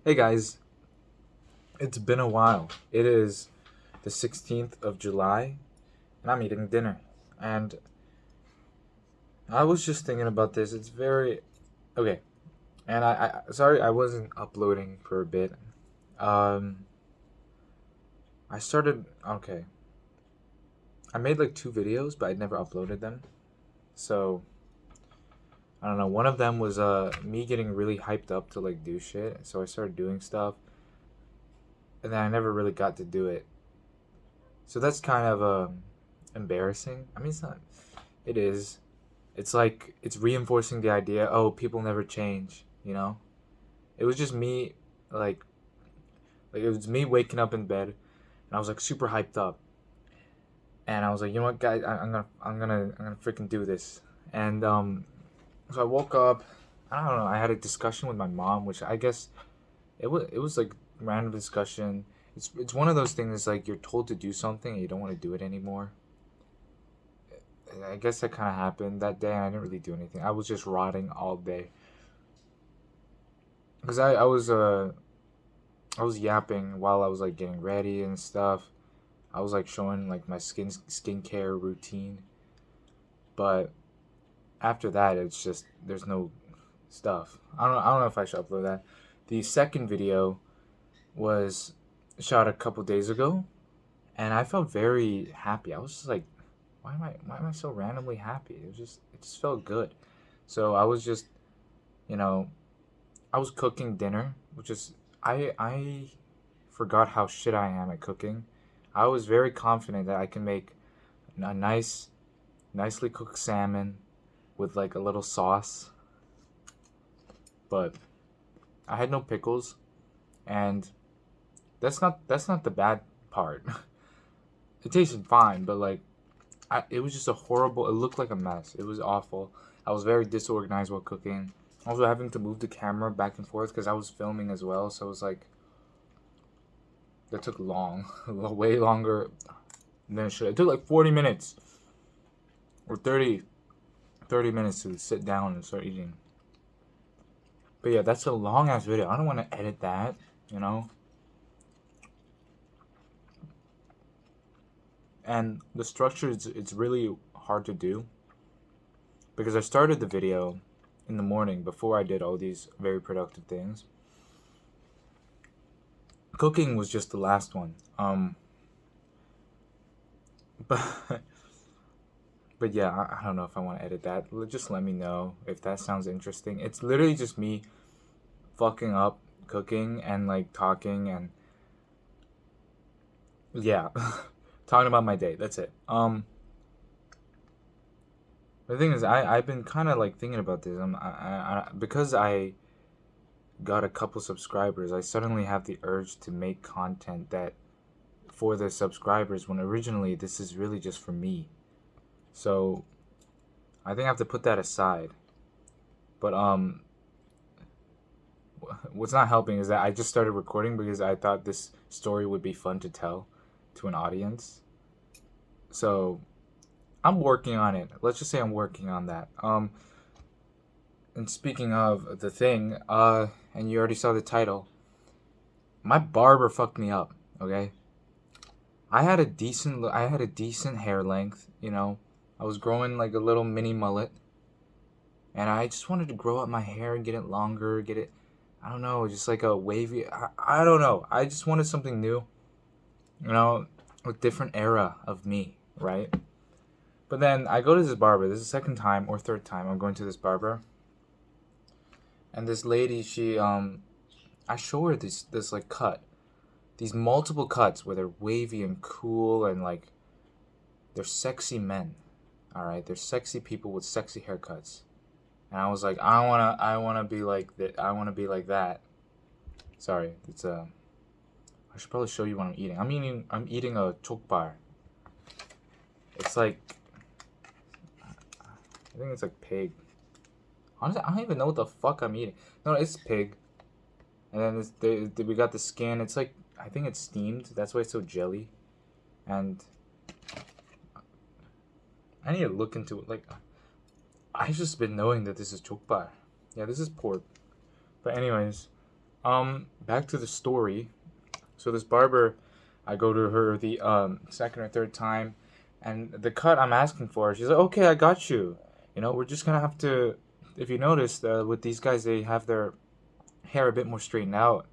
Hey guys, it's been a while. It is the 16th of July, and I'm eating dinner. And I was just thinking about this. It's very okay. And sorry I wasn't uploading for a bit. Um, I started okay. I made like two videos, but I never uploaded them. So I don't know. One of them was me getting really hyped up to like do shit. So I started doing stuff, and then I never really got to do it. So that's kind of embarrassing. I mean, it's not. It is. It's like it's reinforcing the idea. Oh, people never change. You know. It was just me, like, it was me waking up in bed, and I was like super hyped up, and I was like, you know what, guys, I'm gonna freaking do this, and so I woke up. I don't know. I had a discussion with my mom, which I guess it was like random discussion. It's one of those things. It's like you're told to do something and you don't want to do it anymore. I guess that kind of happened that day. And I didn't really do anything. I was just rotting all day because I was yapping while I was like getting ready and stuff. I was like showing like my skincare routine, but after that, it's just there's no stuff. I don't know if I should upload that. The second video was shot a couple days ago, and I felt very happy. I was just like, why am I so randomly happy? It just felt good. So I was just you know I was cooking dinner, which is I forgot how shit I am at cooking. I was very confident that I can make a nicely cooked salmon with like a little sauce, but I had no pickles, and that's not the bad part. It tasted fine, but like it was just a horrible. It looked like a mess. It was awful. I was very disorganized while cooking. Also, having to move the camera back and forth because I was filming as well, so it was like that took long, way longer than it should. It took like 40 minutes or 30 minutes to sit down and start eating. But yeah, that's a long ass video. I don't want to edit that, you know. And the structure it's really hard to do because I started the video in the morning before I did all these very productive things. Cooking was just the last one. But but yeah, I don't know if I want to edit that. Just let me know if that sounds interesting. It's literally just me fucking up cooking and like talking and yeah, talking about my day. That's it. The thing is, I've been kind of like thinking about this. Because I got a couple subscribers. I suddenly have the urge to make content that for the subscribers when originally this is really just for me. So I think I have to put that aside. But what's not helping is that I just started recording because I thought this story would be fun to tell to an audience. So I'm working on it. Let's just say I'm working on that. And speaking of the thing, and you already saw the title, my barber fucked me up. Okay, I had a decent hair length. I was growing like a little mini mullet, and I just wanted to grow up my hair and get it longer, get it. I don't know, just like a wavy. I don't know. I just wanted something new. You know, a different era of me, right? But then I go to this barber. This is the second time or third time I'm going to this barber, and this lady, I show her this like cut, these multiple cuts where they're wavy and cool and like they're sexy men. All right, they're sexy people with sexy haircuts, and I was like, I wanna be like that. I wanna be like that. Sorry, I should probably show you what I'm eating. I'm eating a chokbar. It's like I think it's like pig. Honestly, I don't even know what the fuck I'm eating. No, it's pig. And then we got the skin. It's like I think it's steamed. That's why it's so jelly. And I need to look into it. Like I've just been knowing that this is chokbar. Yeah, this is pork. But anyways, Back to the story. So this barber, I go to her the second or third time, and the cut I'm asking for, she's like, "Okay, I got you. You know, we're just gonna have to. If you notice, with these guys, they have their hair a bit more straightened out,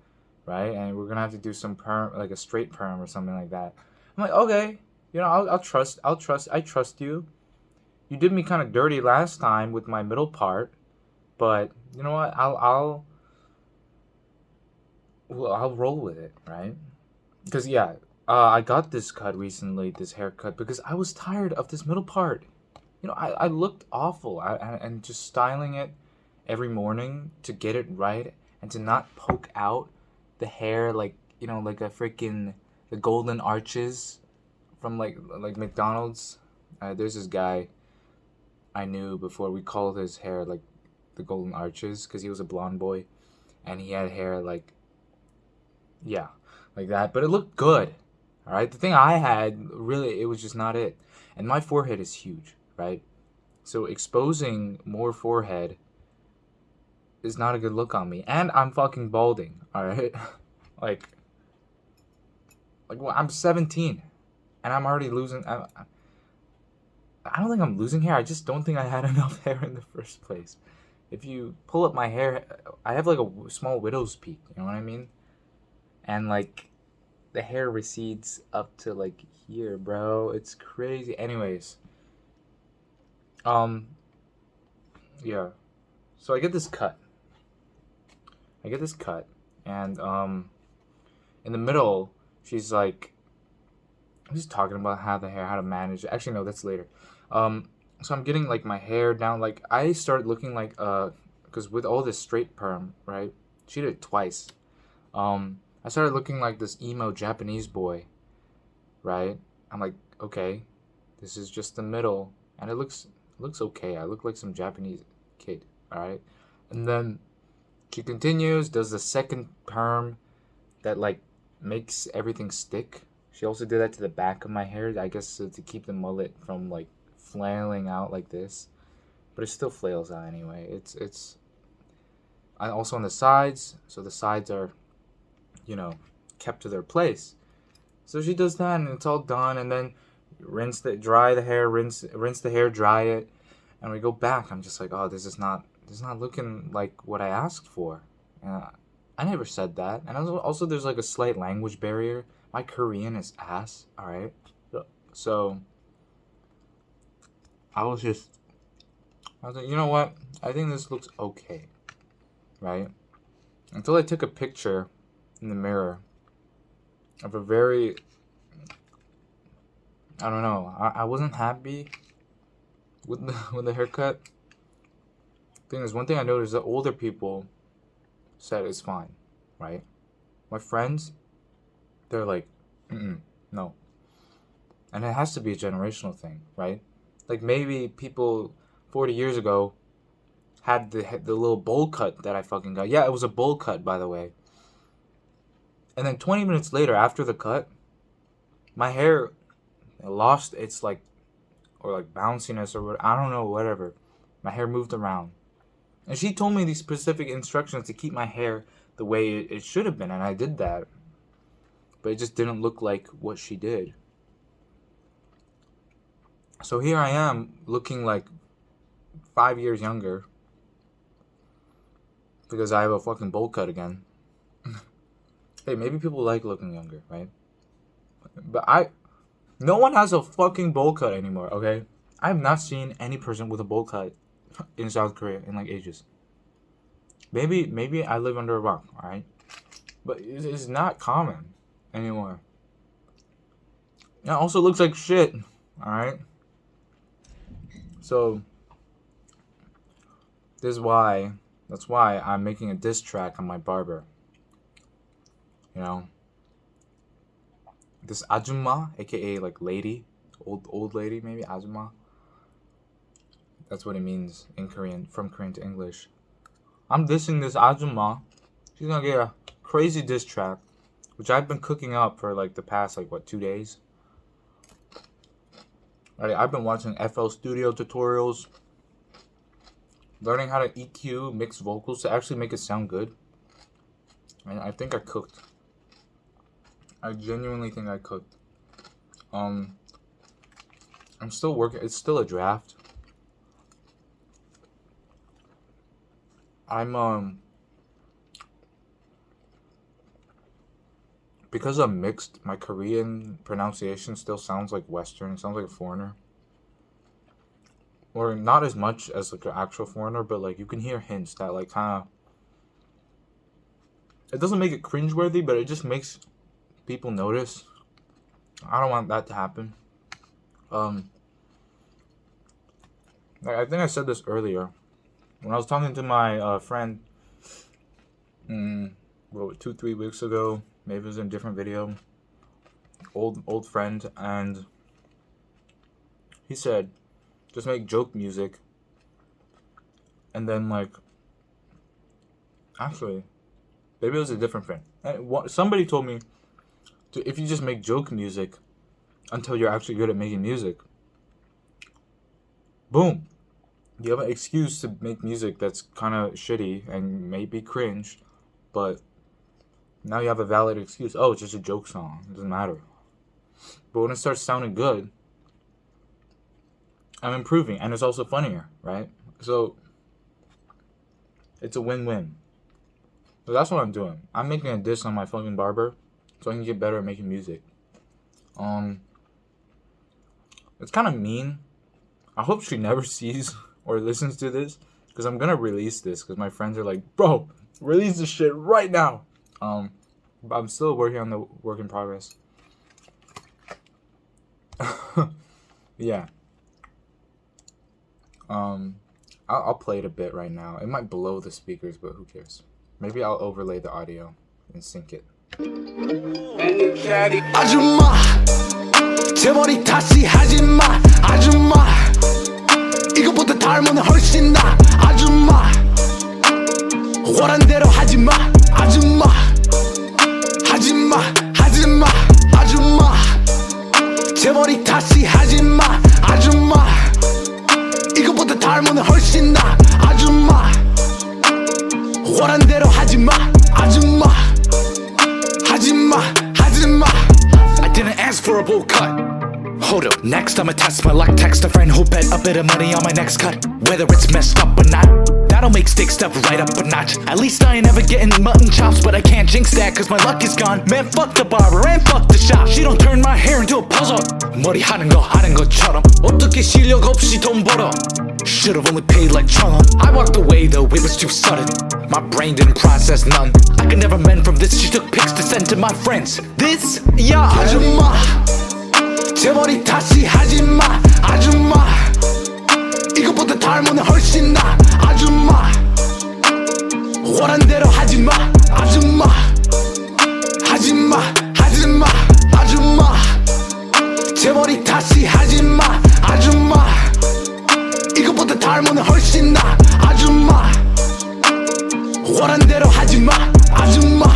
right? And we're gonna have to do some perm, like a straight perm or something like that." I'm like, "Okay, you know, I trust you. You did me kind of dirty last time with my middle part, but you know what? I'll roll with it, right?" Because yeah, I got this cut recently, this haircut, because I was tired of this middle part. You know, I looked awful, and just styling it every morning to get it right and to not poke out the hair like, you know, like a freaking the golden arches from like McDonald's. There's this guy I knew before, we called his hair like the golden arches because he was a blonde boy and he had hair like, yeah, like that, but it looked good. All right, the thing I had, really, it was just not it. And my forehead is huge, right? So exposing more forehead is not a good look on me, and I'm fucking balding. All right, like well, I'm 17 and I'm already losing. I don't think I'm losing hair. I just don't think I had enough hair in the first place. If you pull up my hair, I have like a small widow's peak. You know what I mean? And like the hair recedes up to like here, bro. It's crazy. Anyways, um, yeah. So I get this cut. And in the middle, she's like, I'm just talking about how to manage it. Actually, no, that's later. So I'm getting like my hair down. Like I start looking like because with all this straight perm, right? She did it twice. I started looking like this emo Japanese boy, right? I'm like, okay, this is just the middle, and it looks okay. I look like some Japanese kid, all right? And then she continues, does the second perm that like makes everything stick. She also did that to the back of my hair, I guess, so to keep the mullet from like flailing out like this, but it still flails out anyway. It's I also on the sides, so the sides are, you know, kept to their place. So she does that, and it's all done, and then dry the hair, rinse the hair, dry it, and we go back. I'm just like, oh, this is not looking like what I asked for. I never said that, and also there's like a slight language barrier. My Korean is ass. All right, so I was like, you know what? I think this looks okay, right? Until I took a picture in the mirror of a very, I don't know, I wasn't happy with the haircut. Thing is, one thing I noticed is that older people said it's fine, right? My friends, they're like, no. And it has to be a generational thing, right? Like maybe people 40 years ago had the little bowl cut that I fucking got. Yeah, it was a bowl cut, by the way. And then 20 minutes later, after the cut, my hair lost its like, or like bounciness or what, I don't know, whatever. My hair moved around. And she told me these specific instructions to keep my hair the way it should have been, and I did that. But it just didn't look like what she did. So here I am looking like 5 years younger because I have a fucking bowl cut again. Hey, maybe people like looking younger, right? But no one has a fucking bowl cut anymore, okay? I have not seen any person with a bowl cut in South Korea in like ages. Maybe I live under a rock, alright? But it's not common anymore. It also looks like shit, alright? So that's why I'm making a diss track on my barber. You know, this ajumma, aka like lady, old lady, maybe ajumma. That's what it means in Korean, from Korean to English. I'm dissing this ajumma. She's gonna get a crazy diss track, which I've been cooking up for like the past 2 days. Alright, I've been watching FL Studio tutorials, learning how to EQ mix vocals to actually make it sound good. And I think I cooked. I genuinely think I cooked. I'm still working. It's still a draft. Because I'm mixed, my Korean pronunciation still sounds like Western. It sounds like a foreigner. Or not as much as like an actual foreigner, but like you can hear hints that like kind of. It doesn't make it cringeworthy, but it just makes people notice. I don't want that to happen. I think I said this earlier when I was talking to my friend. 2-3 weeks ago. Maybe it was in a different video. Old friend, and he said, just make joke music. And then like, actually, maybe it was a different friend. Somebody told me, if you just make joke music until you're actually good at making music, boom, you have an excuse to make music that's kind of shitty and maybe cringe, but now you have a valid excuse. Oh, it's just a joke song. It doesn't matter. But when it starts sounding good, I'm improving, and it's also funnier, right? So it's a win-win. So that's what I'm doing. I'm making a diss on my fucking barber so I can get better at making music. It's kind of mean. I hope she never sees or listens to this, because I'm gonna release this because my friends are like, bro, release this shit right now. But I'm still working on the work in progress. Yeah. I'll play it a bit right now. It might blow the speakers, but who cares? Maybe I'll overlay the audio and sync it. 아줌마 제 머리 다시 하지마 아줌마 이것보다 닮은 훨씬 나 아줌마 원한 대로 하지마 아줌마 하지마 하지마 아줌마 제 머리 다시 하지마 아줌마 이것보다 닮은 훨씬 나 아줌마 원한 대로 하지마 아줌마 하지마 하지마 I didn't ask for a bowl cut. Hold up, next I'ma test my luck. Text a friend who bet a bit of money on my next cut. Whether it's messed up or not, that'll make stick step right up a notch. At least I ain't ever getting mutton chops, but I can't jinx that cause my luck is gone. Man, fuck the barber and fuck the shop. She don't turn my hair into a puzzle. 머리 하는 것처럼 어떻게 실력 없이 돈 벌어. Should've only paid like 1,000. I walked away though, it was too sudden. My brain didn't process none. I could never mend from this. She took pics to send to my friends. This? Yeah. 아줌마 제 머리 다시 하지마 아줌마 이것보다 닮은 훨씬 나 아줌마 원한 대로 하지마 아줌마 하지마 하지마 아줌마 제 머리 다시 하지마 아줌마 이것보다 닮은 훨씬 나 아줌마 원한 대로 하지마 아줌마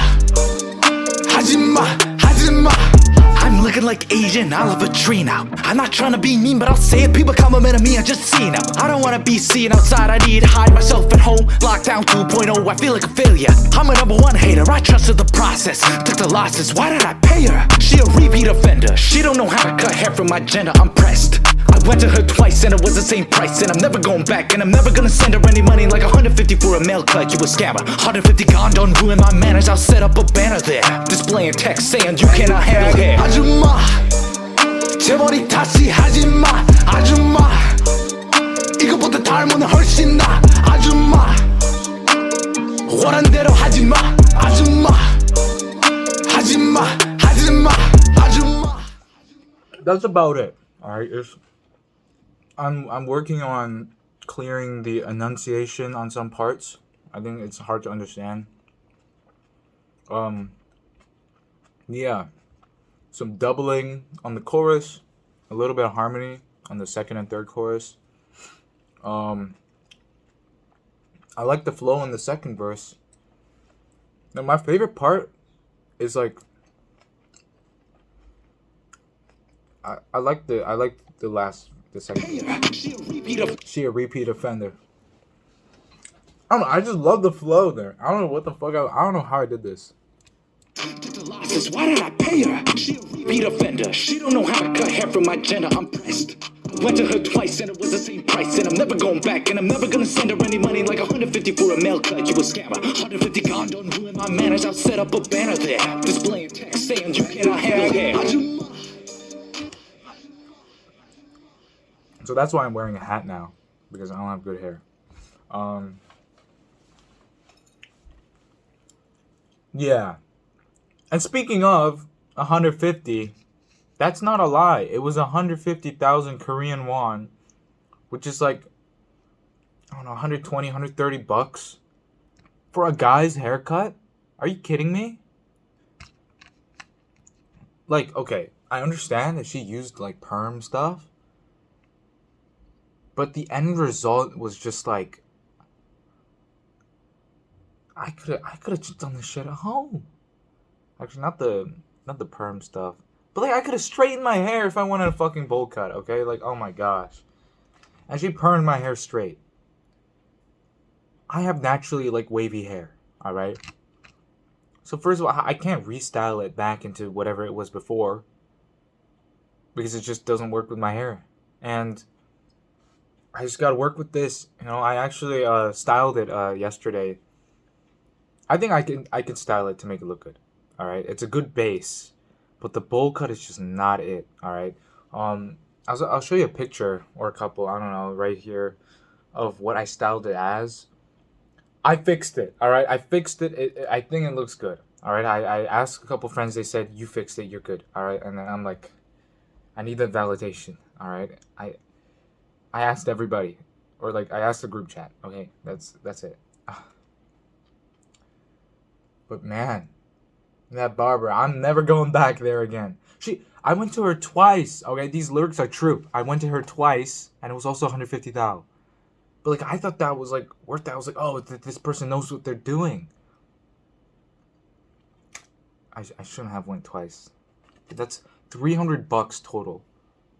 하지마 하지마 I'm looking like Asian, I love a tree now. I'm not trying to be mean, but I'll say it. People complimenting me, I just see now. I don't wanna be seen outside, I need to hide myself at home. Lockdown 2.0, I feel like a failure. I'm a #1 hater, I trusted the process. Took the losses, why did I pay her? She a repeat offender, she don't know how to cut hair from my gender, I'm pressed. I went to her twice and it was the same price. And I'm never going back and I'm never gonna send her any money. Like 150 for a mail cut, you a scammer. 150 gone, don't ruin my manners. I'll set up a banner there, displaying text saying you cannot handle hair. 아줌마 제 머리 다시 하지마 아줌마 이것보다 닮은 훨씬 나 아줌마 원한 대로 하지마 아줌마 하지마 하지마 아줌마. That's about it. Alright, I'm working on clearing the enunciation on some parts. I think it's hard to understand. Yeah. Some doubling on the chorus, a little bit of harmony on the second and third chorus. I like the flow in the second verse. Now my favorite part is like I like the second. She a repeat offender. I don't know. I just love the flow there. I don't know what the fuck. I don't know how I did this. Why did I pay her? She a repeat offender. She don't know how to cut hair from my gender. I'm pressed. Went to her twice and it was the same price. And I'm never going back. And I'm never gonna send her any money like 150 for a mail cut. You a scammer. 150 gone, don't ruin my manners. I'll set up a banner there. Displaying text saying you cannot handle hair. So that's why I'm wearing a hat now, because I don't have good hair. Yeah. And speaking of 150, that's not a lie. It was 150,000 Korean won, which is like, I don't know, 120, 130 bucks for a guy's haircut? Are you kidding me? Like, okay, I understand that she used like perm stuff, but the end result was just like, I could have just done this shit at home. Actually, not the perm stuff, but like I could have straightened my hair if I wanted a fucking bowl cut. Okay, like oh my gosh, and she permed my hair straight. I have naturally like wavy hair. All right. So first of all, I can't restyle it back into whatever it was before because it just doesn't work with my hair, and I just gotta work with this. You know, I actually styled it yesterday. I think I can style it to make it look good. All right, it's a good base, but the bowl cut is just not it. All right, I'll show you a picture or a couple. I don't know, right here, of what I styled it as. I fixed it. All right, I fixed it. I think it looks good. All right, I asked a couple friends. They said you fixed it. You're good. All right, and then I'm like, I need that validation. All right, I asked everybody, or like I asked the group chat. Okay, that's it. But man, that barber, I'm never going back there again. I went to her twice. Okay, these lyrics are true. I went to her twice, and it was also 150,000. But like, I thought that was like worth that. I was like, oh, this person knows what they're doing. I shouldn't have went twice. But that's $300 total.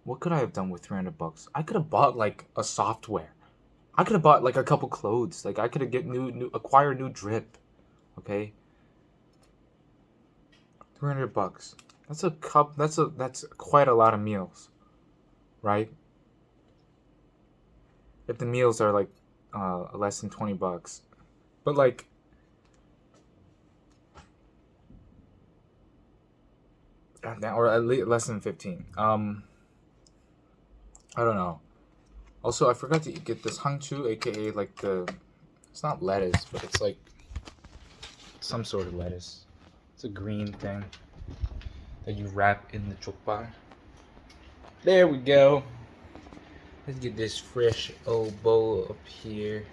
What could I have done with $300? I could have bought like a software. I could have bought like a couple clothes. Like I could have acquire new drip. Okay. $300. That's a cup. That's quite a lot of meals, right? If the meals are like less than $20, but like or at least less than 15. I don't know. Also, I forgot to get this hangchu, aka like it's not lettuce, but it's like some sort of lettuce. It's a green thing that you wrap in the jokbal. There we go. Let's get this fresh old bowl up here.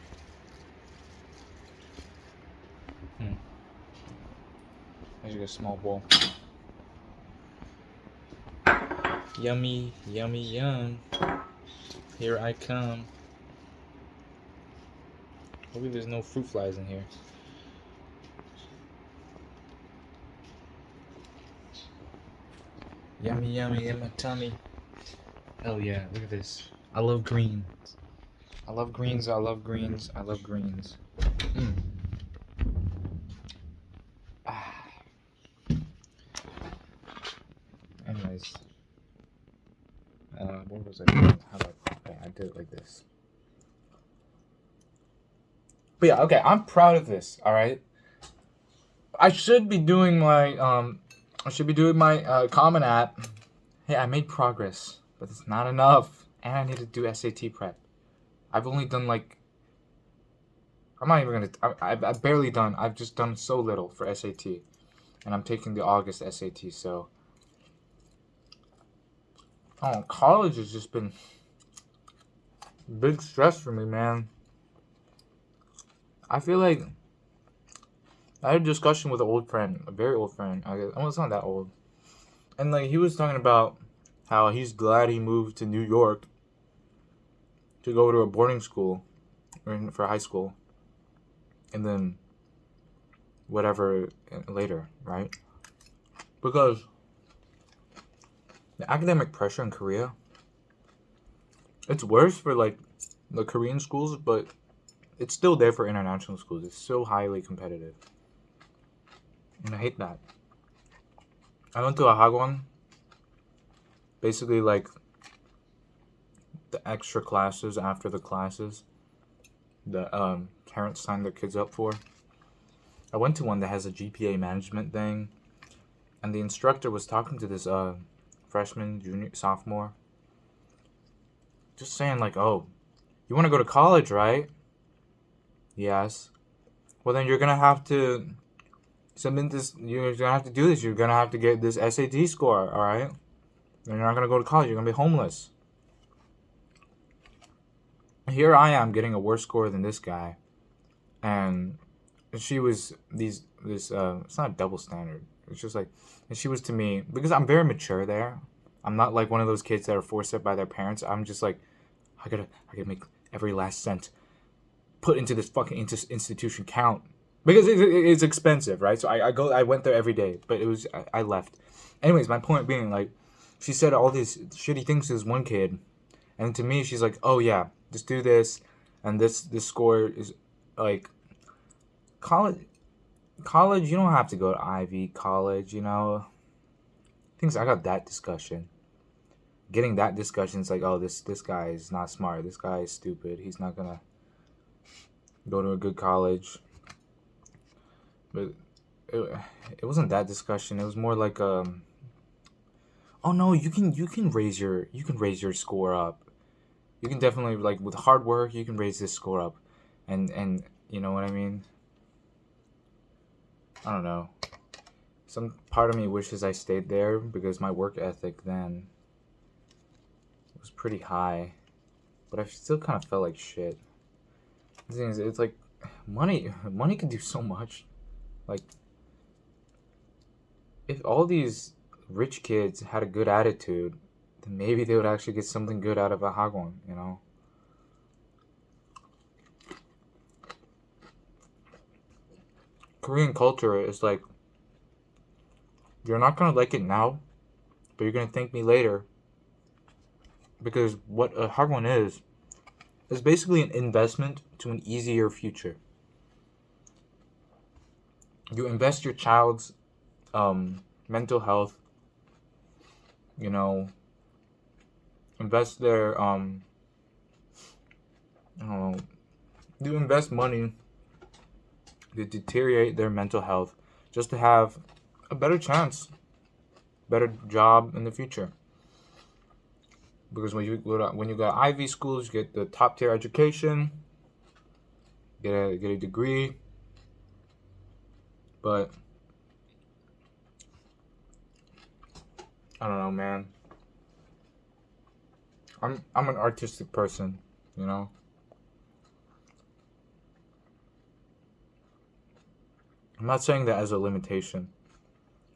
There's a small bowl. Yummy, yummy, yum. Here I come. Hopefully there's no fruit flies in here. Yummy, yummy in my tummy. Hell yeah, look at this. I love greens. I love greens, I love greens, I love greens. Anyways. What was I doing? I did it like this. But yeah, okay, I'm proud of this, alright? I should be doing my Common App. Hey, I made progress, but it's not enough. And I need to do SAT prep. I've only done like I'm not even gonna I've barely done. I've just done so little for SAT. And I'm taking the August SAT, so college has just been big stress for me, man. I feel like I had a discussion with an old friend, a very old friend. It's not that old. And like he was talking about how he's glad he moved to New York to go to a boarding school for high school. And then whatever later, right? Because the academic pressure in Korea, it's worse for like the Korean schools, but it's still there for international schools. It's so highly competitive. And I hate that. I went to a hagwon. Basically, like, the extra classes after the classes the parents sign their kids up for. I went to one that has a GPA management thing, and the instructor was talking to this freshman, junior, sophomore, just saying like, "Oh, you want to go to college, right?" Yes. Well, then you're gonna have to submit this. You're gonna have to do this. You're gonna have to get this SAT score. All right. You're not gonna go to college. You're gonna be homeless. Here I am getting a worse score than this guy, and she was this it's not a double standard. It's just like, and she was to me, because I'm very mature there. I'm not like one of those kids that are forced up by their parents. I'm just like, I gotta make every last cent put into this fucking institution count, because it's expensive, right? So I went there every day, but I left. Anyways, my point being, like, she said all these shitty things to this one kid, and to me she's like, oh yeah, just do this, and this score is like, college, you don't have to go to Ivy college, you know. Things I got that discussion. Getting that discussion is like, oh, this guy is not smart. This guy is stupid. He's not gonna go to a good college. But it wasn't that discussion. It was more like oh no, you can raise your score up. You can definitely, like, with hard work, you can raise this score up, and you know what I mean. I don't know. Some part of me wishes I stayed there because my work ethic then was pretty high, but I still kind of felt like shit. The thing is, it's like money can do so much. Like, if all these rich kids had a good attitude, then maybe they would actually get something good out of a hagwon, you know. Korean culture is like, you're not gonna like it now, but you're gonna thank me later. Because what a hagwon is basically an investment to an easier future. You invest your child's mental health, you know, invest their I don't know, you invest money to deteriorate their mental health just to have a better chance, better job in the future. Because when you go to Ivy schools, you get the top tier education, get a degree, but I don't know, man. I'm an artistic person, you know. I'm not saying that as a limitation.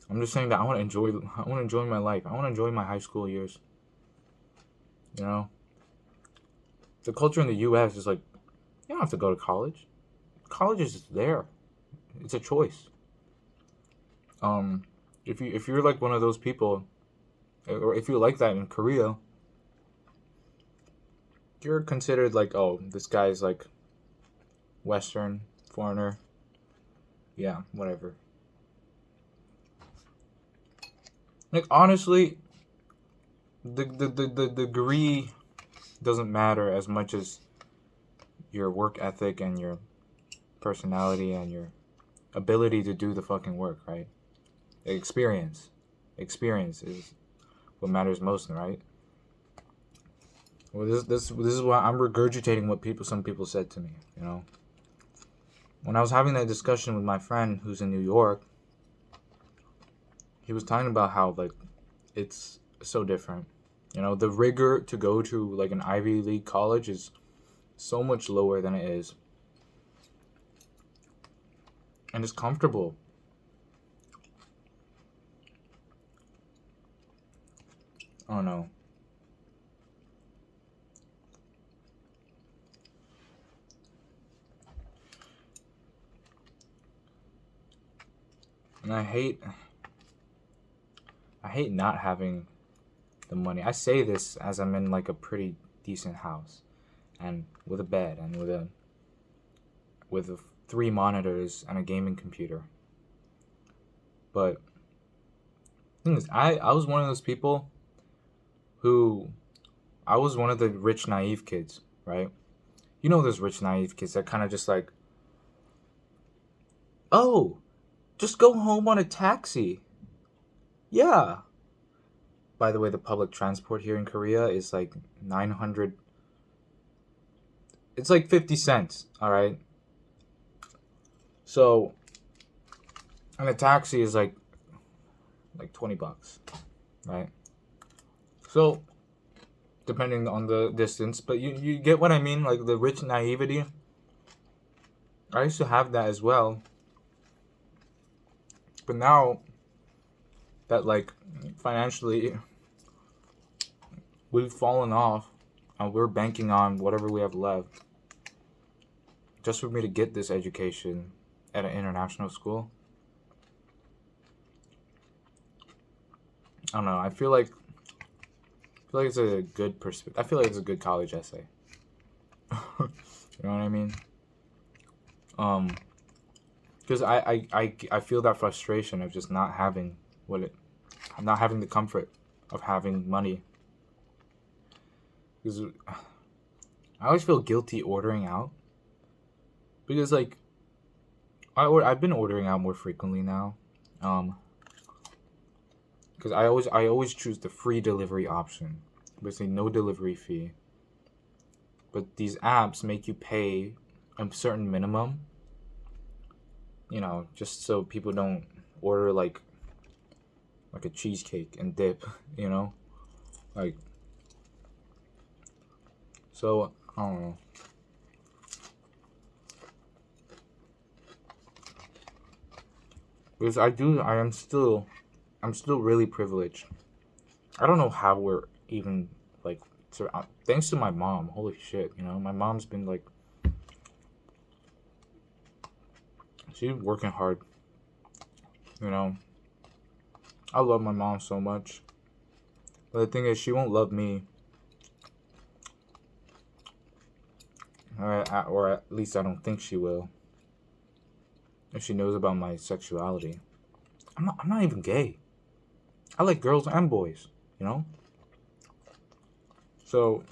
I'm just saying that I want to enjoy my life. I want to enjoy my high school years. You know, the culture in the U.S. is like, you don't have to go to college. College is just there. It's a choice. If you're like one of those people, or if you're like that in Korea, you're considered like, oh, this guy's like Western, foreigner. Yeah, whatever. Like, honestly, the degree doesn't matter as much as your work ethic and your personality and your ability to do the fucking work, right? Experience is what matters most, right? Well, this is why I'm regurgitating what some people said to me, you know. When I was having that discussion with my friend who's in New York, he was talking about how, like, it's so different. You know, the rigor to go to like an Ivy League college is so much lower than it is. And it's comfortable. Oh no. And I hate not having the money. I say this as I'm in like a pretty decent house and with a bed and with a with 3 monitors and a gaming computer. But the thing is, I was one of those people who I was one of the rich naive kids, right? You know those rich naive kids that kind of just like, oh, just go home on a taxi. Yeah. By the way, the public transport here in Korea is like 900. It's like 50 cents, all right? So, and a taxi is like $20, right? So, depending on the distance, but you get what I mean, like the rich naivety. I used to have that as well. But now that like financially we've fallen off and we're banking on whatever we have left just for me to get this education at an international school. I don't know. I feel like it's a good perspective. I feel like it's a good college essay. You know what I mean? Because I feel that frustration of just not having I'm not having the comfort of having money. Because I always feel guilty ordering out. Because like I've been ordering out more frequently now. Because I always choose the free delivery option. Basically no delivery fee. But these apps make you pay a certain minimum. You know, just so people don't order like a cheesecake and dip, you know? Like, so, I don't know. Because I'm still really privileged. I don't know how we're even, like, thanks to my mom, holy shit, you know? My mom's been, like, she's working hard, you know? I love my mom so much. But the thing is, she won't love me. Or at least I don't think she will. If she knows about my sexuality. I'm not even gay. I like girls and boys, you know? So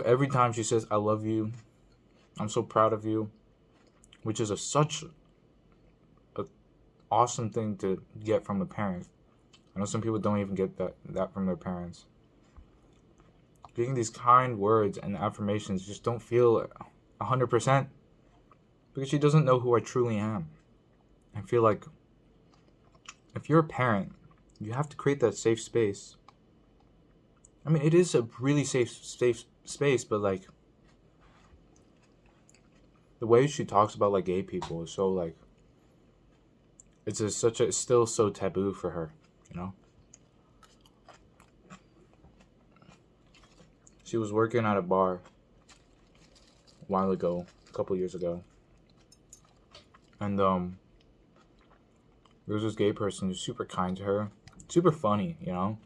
every time she says, I love you, I'm so proud of you, which is such a awesome thing to get from a parent. I know some people don't even get that from their parents. Getting these kind words and affirmations just don't feel 100% because she doesn't know who I truly am. I feel like if you're a parent, you have to create that safe space. I mean, it is a really safe space, but like the way she talks about like gay people is so like it's still so taboo for her, you know? She was working at a bar a while ago, a couple years ago. And there was this gay person who's super kind to her. Super funny, you know?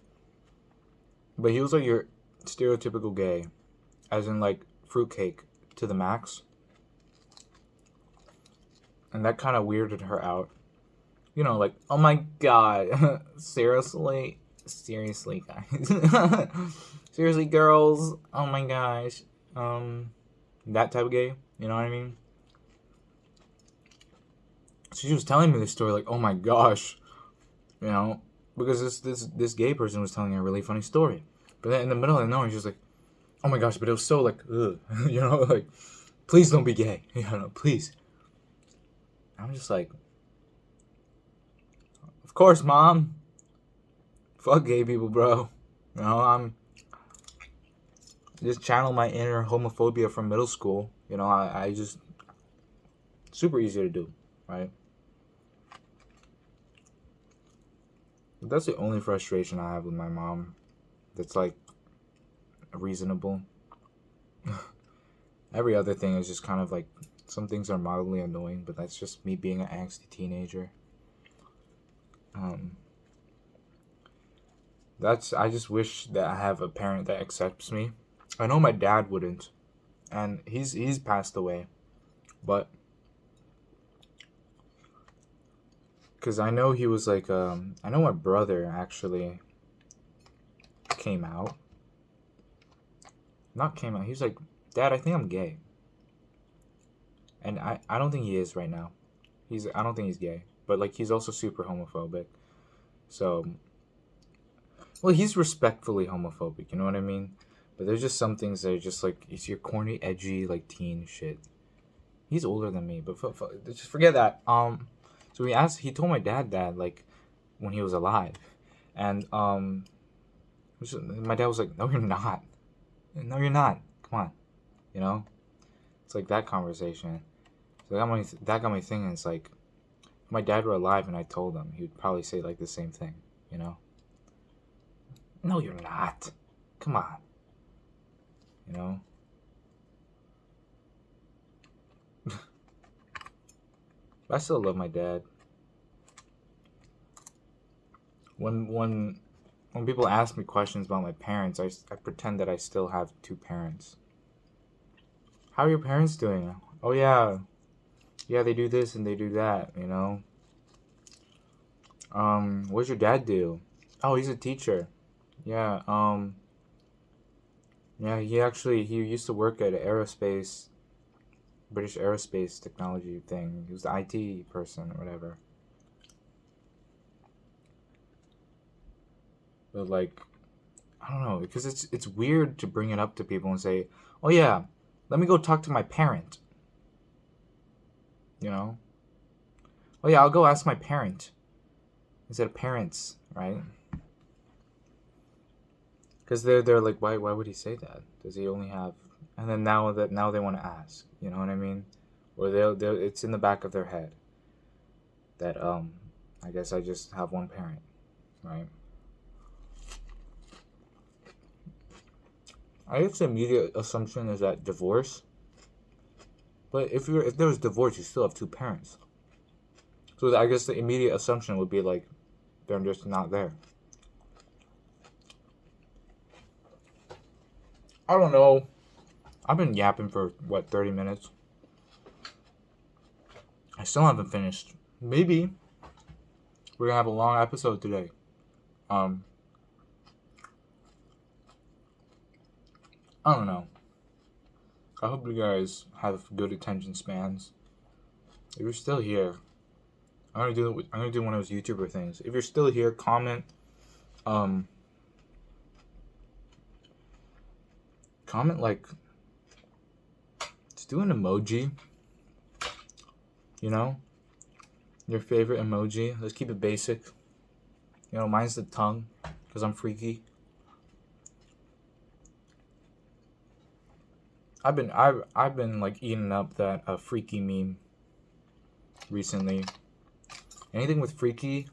But he was like your stereotypical gay. As in like fruitcake to the max. And that kind of weirded her out. You know, like, oh my god. Seriously, guys. Seriously, girls. Oh my gosh. That type of gay. You know what I mean? So she was telling me this story, like, oh my gosh. You know? Because this gay person was telling her a really funny story. But then in the middle of the night, she was like, oh my gosh, but it was so like, ugh. You know, like, please don't be gay. You know, please. I'm just like, of course, mom. Fuck gay people, bro. You know, I'm just channel my inner homophobia from middle school. You know, I just super easy to do, right? But that's the only frustration I have with my mom. That's like reasonable. Every other thing is just kind of like some things are mildly annoying, but that's just me being an angsty teenager. I just wish that I have a parent that accepts me. I know my dad wouldn't. and he's passed away, but because I know he was like I know my brother actually came out. Not came out. He was like, Dad, I think I'm gay. And I don't think he is right now. I don't think he's gay. But like he's also super homophobic. So well, he's respectfully homophobic, you know what I mean? But there's just some things that are just like it's your corny, edgy, like teen shit. He's older than me, but just forget that. So he told my dad that like when he was alive, and my dad was like, "No, you're not. No, you're not. Come on, you know." It's like that conversation. So that got me thinking. It's like, if my dad were alive and I told him, he would probably say like the same thing, you know. No, you're not. Come on, you know. I still love my dad. When people ask me questions about my parents, I pretend that I still have two parents. How are your parents doing? Oh yeah, they do this and they do that, you know. What does your dad do? Oh, he's a teacher. Yeah. Yeah, he used to work at British aerospace technology thing. He was the IT person or whatever. But like, I don't know, because it's weird to bring it up to people and say, "Oh yeah, let me go talk to my parent." You know? Oh yeah, I'll go ask my parent instead of parents, right? Because they're like, why would he say that? Does he only have? And then now they want to ask, you know what I mean? Or they'll it's in the back of their head that I guess I just have one parent, right? I guess the immediate assumption is that divorce. But if there was divorce, you still have two parents. So I guess the immediate assumption would be like they're just not there. I don't know. I've been yapping for 30 minutes. I still haven't finished. Maybe we're gonna have a long episode today. I don't know. I hope you guys have good attention spans. If you're still here, I'm gonna do one of those YouTuber things. If you're still here, comment. Comment like. Let's do an emoji. You know, your favorite emoji. Let's keep it basic. You know, mine's the tongue because I'm freaky. I've been like eating up that freaky meme recently. Anything with freaky,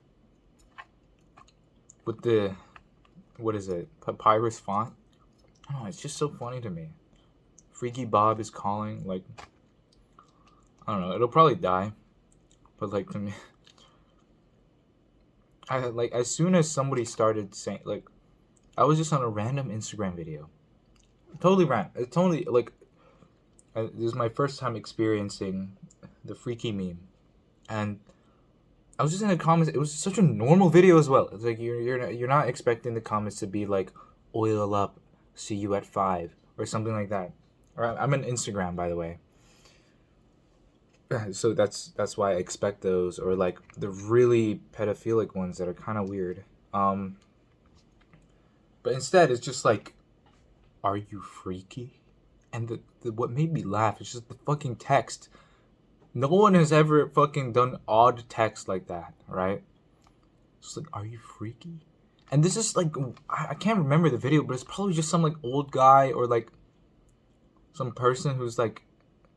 with the, what is it, papyrus font? I don't know, it's just so funny to me. Freaky Bob is calling, like, I don't know, it'll probably die, but like to me, I like as soon as somebody started saying like, I was just on a random Instagram video, totally random. It's totally like, this is my first time experiencing the freaky meme, and I was just in the comments. It was such a normal video as well. It's like you're not expecting the comments to be like, "Oil up, see you at 5" or something like that. Or I'm on Instagram, by the way, so that's why I expect those, or like the really pedophilic ones that are kind of weird. But instead, it's just like, "Are you freaky?" And what made me laugh is just the fucking text. No one has ever fucking done odd text like that, right? It's like, "Are you freaky?" And this is like, I can't remember the video, but it's probably just some like old guy or like some person who's like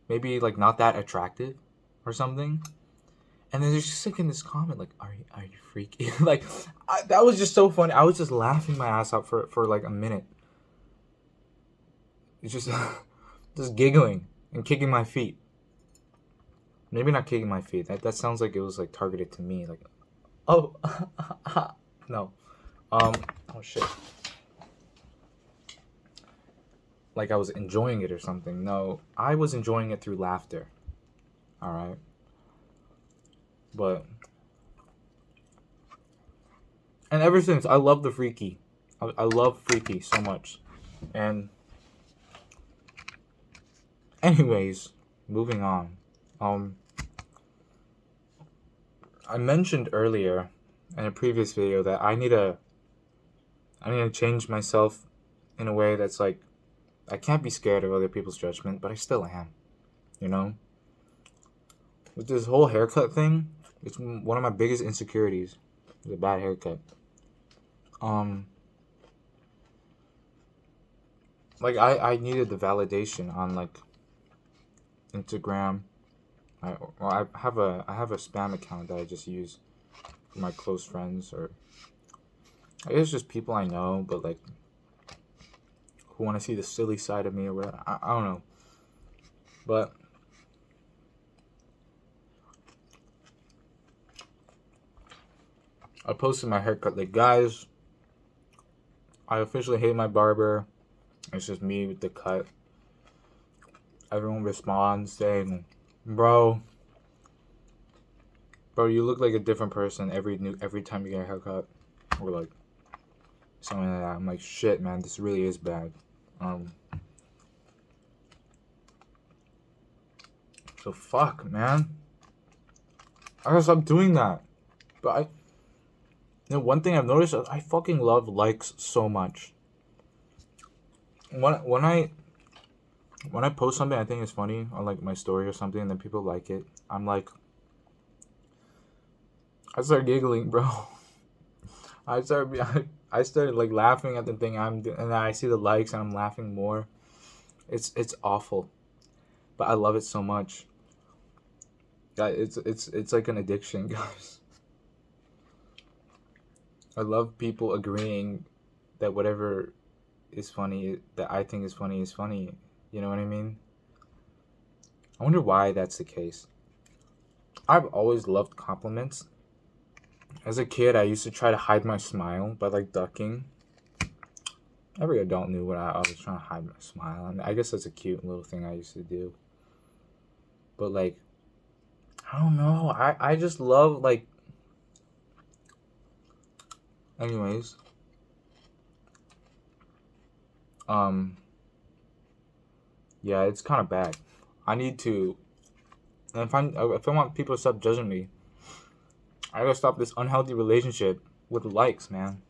maybe like not that attractive or something. And then there's just like in this comment like, are you freaky?" Like, that was just so funny. I was just laughing my ass off for like a minute. It's just just giggling and kicking my feet. Maybe not kicking my feet. That sounds like it was like targeted to me. Like, oh, no. Oh shit. like I was enjoying it or something. No, I was enjoying it through laughter. All right. But and ever since I love the Freaky. I love Freaky so much. And anyways, moving on. I mentioned earlier in a previous video that I need to change myself in a way that's like I can't be scared of other people's judgment, but I still am. You know? With this whole haircut thing, it's one of my biggest insecurities. It's a bad haircut. Like I needed the validation on like Instagram. I have a spam account that I just use for my close friends, or I guess just people I know, but like who want to see the silly side of me or whatever. I don't know. But I posted my haircut like, guys, I officially hate my barber. It's just me with the cut. Everyone responds saying, bro, you look like a different person every time you get a haircut. Or like something like that. I'm like, shit, man, this really is bad. So fuck, man. I gotta stop doing that. But one thing I've noticed is I fucking love likes so much. When I post something I think is funny on like my story or something, and then people like it, I'm like, I start giggling, bro. I started like laughing at the thing and then I see the likes and I'm laughing more. It's awful, but I love it so much. It's like an addiction, guys. I love people agreeing that whatever is funny, that I think is funny, is funny. You know what I mean? I wonder why that's the case. I've always loved compliments. As a kid, I used to try to hide my smile by like ducking. Every adult knew what I was trying to hide my smile. I mean, I guess that's a cute little thing I used to do. But like, I don't know. I just love like. Anyways. Yeah, it's kind of bad. I need to. And if I want people to stop judging me, I gotta stop this unhealthy relationship with likes, man.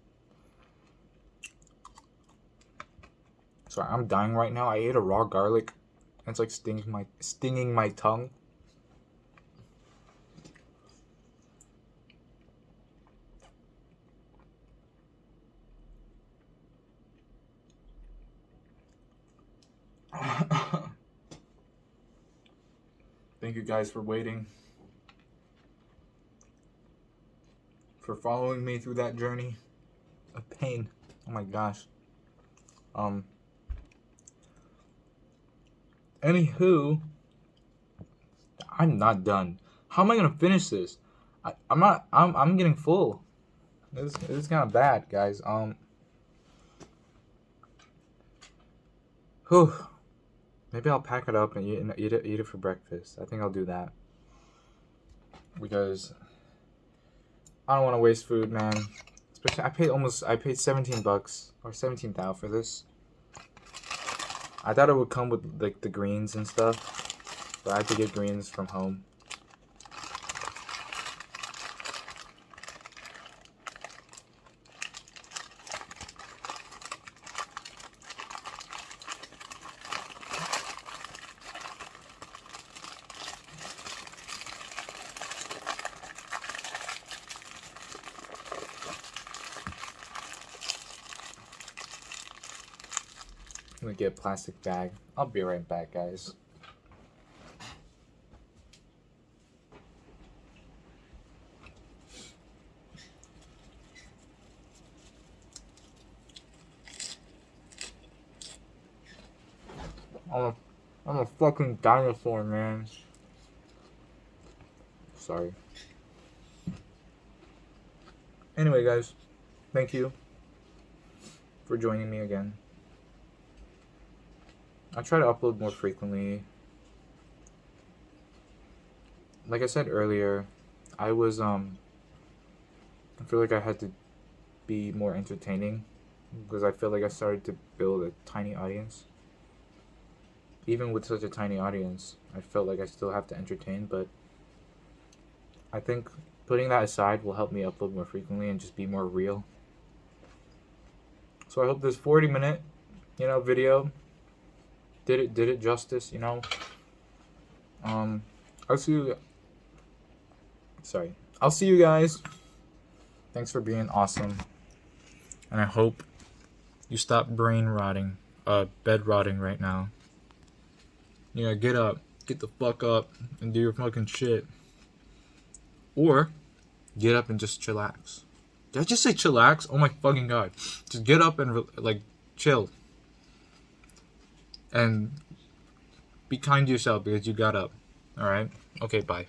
Sorry, I'm dying right now. I ate a raw garlic. And it's like stinging my tongue. Thank you guys for waiting. For following me through that journey of pain. Oh my gosh. Anywho, I'm not done. How am I gonna finish this? I'm not. I'm getting full. This is kind of bad, guys. Whew. Maybe I'll pack it up and eat it for breakfast. I think I'll do that because I don't want to waste food, man. Especially I paid $17 or 17,000 for this. I thought it would come with like the greens and stuff, but I had to get greens from home. I'm gonna get a plastic bag. I'll be right back, guys. I'm a fucking dinosaur, man. Sorry. Anyway, guys, thank you for joining me again. I try to upload more frequently. Like I said earlier, I feel like I had to be more entertaining because I feel like I started to build a tiny audience. Even with such a tiny audience, I felt like I still have to entertain, but I think putting that aside will help me upload more frequently and just be more real. So I hope this 40-minute, video did it justice, I'll see you. Sorry, I'll see you guys. Thanks for being awesome, and I hope you stop bed rotting right now. Get up, get the fuck up, and do your fucking shit, or get up and just chillax. Did I just say chillax? Oh my fucking god! Just get up and chill, and be kind to yourself because you got up. All right. Okay. Bye.